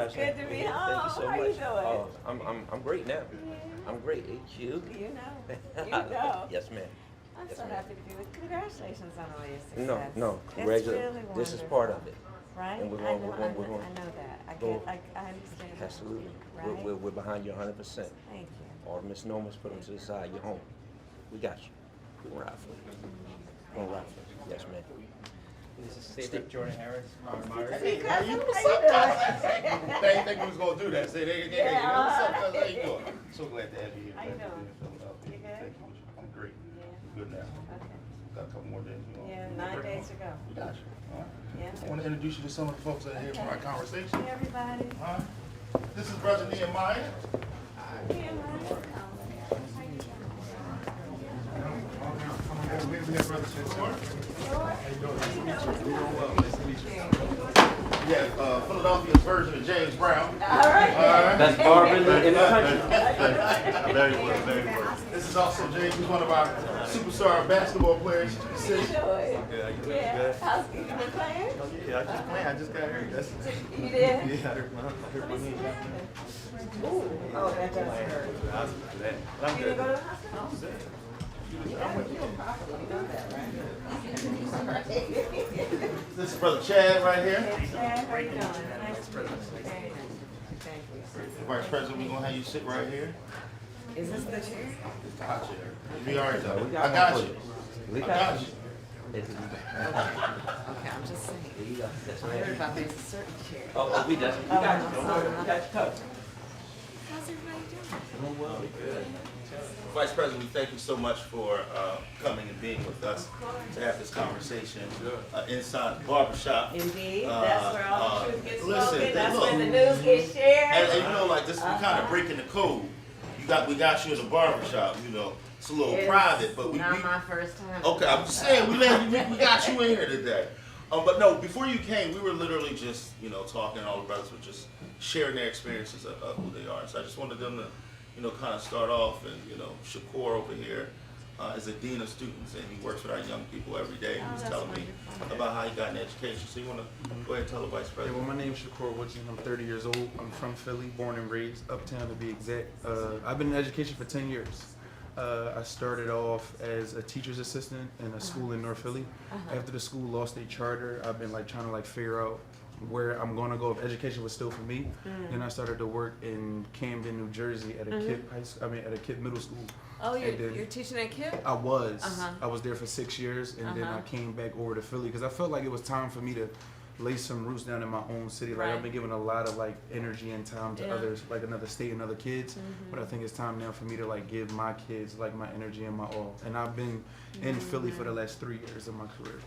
It's good to be home. Thank you so How much. you doing? I'm great now. Yeah. I'm great. Ain't you? You know. You know. Yes, ma'am. I'm Yes, so ma'am. happy to be with you. Congratulations on all your success. No. It's Congratulations. really This is wonderful. part of it. Right? And we're I going. know, We're going. We're I going. know that. I Go- get. I understand. that. Absolutely. Right? We're behind you 100%. Thank you. All the misnomers, put them to the side. You're home. We got you. We're gonna ride for you. We're gonna ride for you. Yes, ma'am. This is State Jordan Harris, my admirer. Hey, cousin, What's how up, you cousin? doing? They didn't think we was gonna do that. Say, hey, what's up, cousin? How you doing? So glad to have you here. How you Glad to be doing? in Philadelphia. You good? Thank you. I'm great. Yeah. Good now. Okay. Got a couple more days. You want? Yeah, 9 days to go. We got you. All right. Yeah. I want to introduce you to some of the folks that are here for our conversation. Hey, everybody. All right. This is Brother Nehemiah. Yeah, man. We have Brother Shakur. Yeah, Philadelphia's version of James Brown. All right. Best barber in the country. Very well, very well. This is also James, who's one of our superstar basketball players. How you doing? Yeah. How's you been playing? Yeah, I just playing. I just got hurt. That's You did? yeah, I hurt my knee. Ooh. Oh, that does hurt. I'm You good. didn't go to the hospital? Yeah, you were properly. You know that, right? This is Brother Chad right here. Hey, Chad, how you doing? Nice to meet you. Very nice. Thank you. Vice President, we're gonna have you sit right here. Is this the chair? It's the hot chair. You'll be all right though. We I got got one you. for you. I got you. Okay, I'm just saying. There you go. That's I right. heard about there's a certain chair. Oh, we got you. We got you. Don't worry. We got you covered. How's everybody doing? Vice President, we thank you so much for coming and being with us to have this conversation inside the barbershop. Indeed, that's where all the truth gets listen, spoken. That's look. when the news gets shared. And you know, like this, we kind of breaking the code. We got you in the barbershop. You know, it's a little It's private, but we. not my first time. Okay, I'm just saying we got you in here today. But no, before you came, we were literally just talking. All the brothers were just sharing their experiences of who they are. So I just wanted them to kind of start off. And Shakur over here is a dean of students, and he works with our young people every day. He was that's telling me wonderful. about how he got an education. So you want to go ahead and tell the Vice Yeah, President? well, my name is Shakur Woodson. I'm 30 years old. I'm from Philly, born and raised, uptown to be exact. I've been in education for 10 years. I started off as a teacher's assistant in a school in North Philly. After the school lost their charter, I've been trying to figure out where I'm going to go if education was still for me. Then I started to work in Camden, New Jersey at a at a kid middle school. Oh, And then- you're teaching at KIPP? I was. Uh-huh. I was there for 6 years, and then I came back over to Philly because I felt like it was time for me to lay some roots down in my own city. Like Right. I've been giving a lot of energy and time to Yeah. others, like another state and other kids. But I think it's time now for me to give my kids my energy and my all. And I've been in Philly for the last 3 years of my career.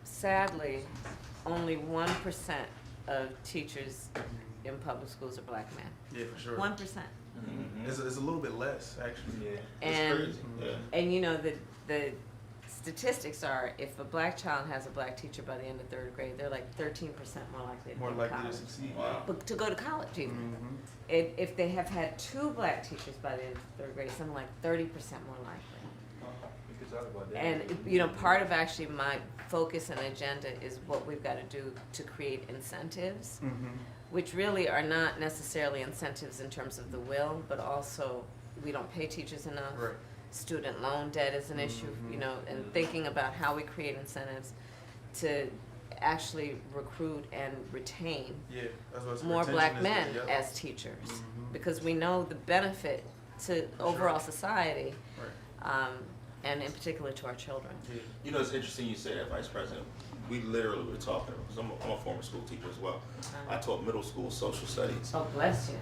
Sadly, only 1% of teachers in public schools are black men. Yeah, for sure. 1%. It's a little bit less actually. Yeah. And It's crazy. Yeah. and the statistics are if a black child has a black teacher by the end of third grade, they're 13% more likely to More go to likely to college. succeed. Wow. But to go to college even. Mhm. If they have had 2 black teachers by the end of third grade, something like 30% more likely. We could talk about that. And part of actually my focus and agenda is what we've got to do to create incentives, which really are not necessarily incentives in terms of the will, but also we don't pay teachers enough. Right. Student loan debt is an issue, and thinking about how we create incentives to actually recruit and retain Yeah, that's what more retention black is men good, yeah. as teachers, because we know the benefit to overall society, Right. and in particular to our children. Yeah. It's interesting you say that, Vice President. We literally were talking, because I'm a former school teacher as well. I taught middle school social studies. Oh, bless you.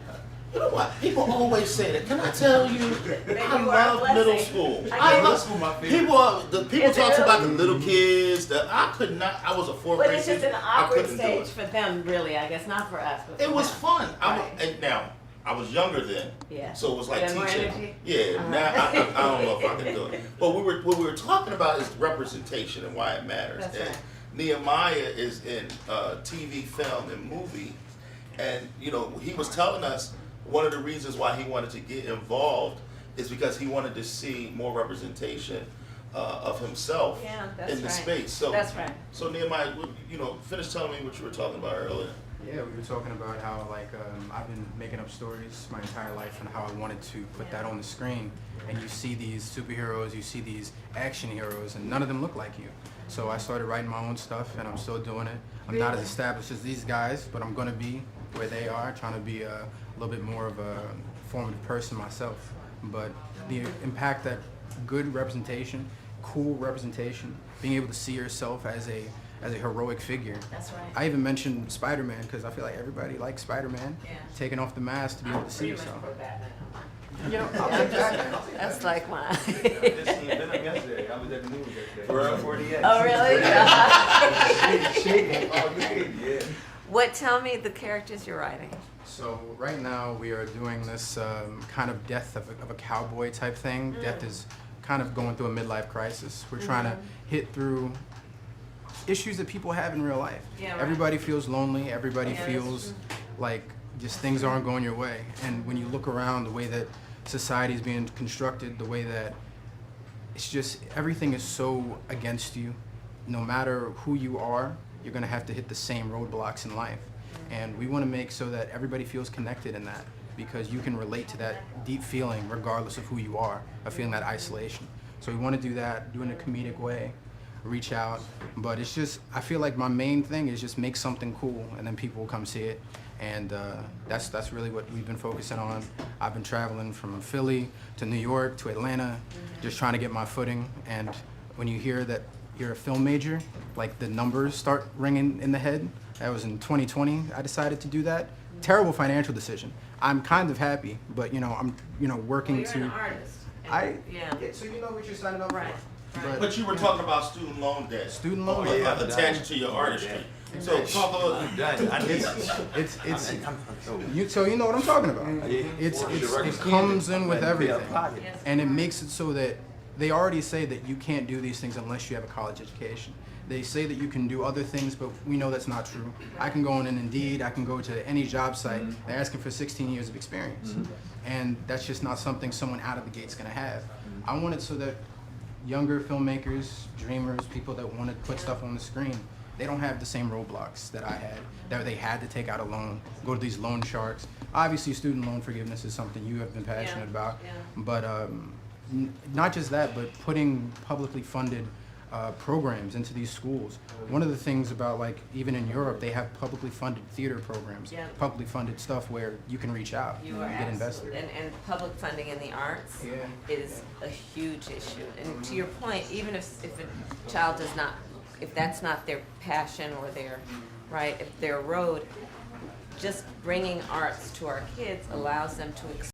You know what? People always say that. Can I tell you? I you are a love middle blessing. school. I love school, my favorite. people Is it talk about the really? little kids. That I could not. I was a fourth But grade it's just teacher. an I awkward couldn't do stage it. for them, really, I guess, not for us. But It for was them. fun. Right. And now I was younger then, Yeah. so it was like You had more teaching. energy? Yeah. Now I don't know if I can do it. But what we were talking about is representation and why it matters. That's and right. Nehemiah is in TV, film, and movie, and he was telling us one of the reasons why he wanted to get involved is because he wanted to see more representation of himself Yeah, that's in the right. space. So, That's right. So Nehemiah, finish telling me what you were talking about earlier. Yeah, we were talking about how I've been making up stories my entire life and how I wanted to put that on the screen. And you see these superheroes, you see these action heroes, and none of them look like you. So I started writing my own stuff, and I'm still doing it. I'm not as established as these guys, but I'm going to be where they are, trying to be a little bit more of a formative person myself. But the impact that good representation, cool representation, being able to see yourself as a heroic figure. That's right. I even mentioned Spider-Man because I feel like everybody likes Spider-Man. Yeah. Taking off the mask to be able to see Pretty much yourself. for Batman. You know, I'll take that. That's like mine. I just seen Venom yesterday. I was at the news yesterday. For real? 48. Oh, really? Shaking all day, yeah. What, tell me the characters you're writing. So right now we are doing this kind of death of a cowboy type thing. Death is kind of going through a midlife crisis. We're trying to hit through issues that people have in real life. Yeah, right. Everybody feels lonely. Everybody Yeah, that's feels true. like just things aren't going your way. And when you look around, the way that society is being constructed, the way that it's just everything is so against you. No matter who you are, you're going to have to hit the same roadblocks in life. And we want to make so that everybody feels connected in that, because you can relate to that deep feeling regardless of who you are, of feeling that isolation. So we want to do that, do it in a comedic way, reach out. But it's just, I feel like my main thing is just make something cool and then people will come see it. And that's really what we've been focusing on. I've been traveling from Philly to New York to Atlanta, just trying to get my footing. And when you hear that you're a film major, like the numbers start ringing in the head. That was in 2020, I decided to do that. Terrible financial decision. I'm kind of happy, but I'm working Well, you're an to. artist. Yeah, so you know what you're signing up Right. for. Right. But you were talking about student loan debt. Student loan debt debt. attached to your artistry. So talk a little. It's so you know what I'm talking about. It comes in with everything, Yes. and it makes it so that they already say that you can't do these things unless you have a college education. They say that you can do other things, but we know that's not true. I can go on an Indeed, I can go to any job site, they're asking for 16 years of experience. And that's just not something someone out of the gate's gonna have. I want it so that younger filmmakers, dreamers, people that want to put stuff on the screen, they don't have the same roadblocks that I had, that they had to take out a loan, go to these loan sharks. Obviously, student loan forgiveness is something you have been passionate about, yeah. but not just that, but putting publicly funded programs into these schools. One of the things about, like, even in Europe, they have publicly funded theater programs, Yeah. publicly funded stuff where you can reach out You are and get invested. and public funding in the arts Yeah. is a huge issue. And to your point, even if a child does not, if that's not their passion or their, right, if their road, just bringing arts to our kids allows them to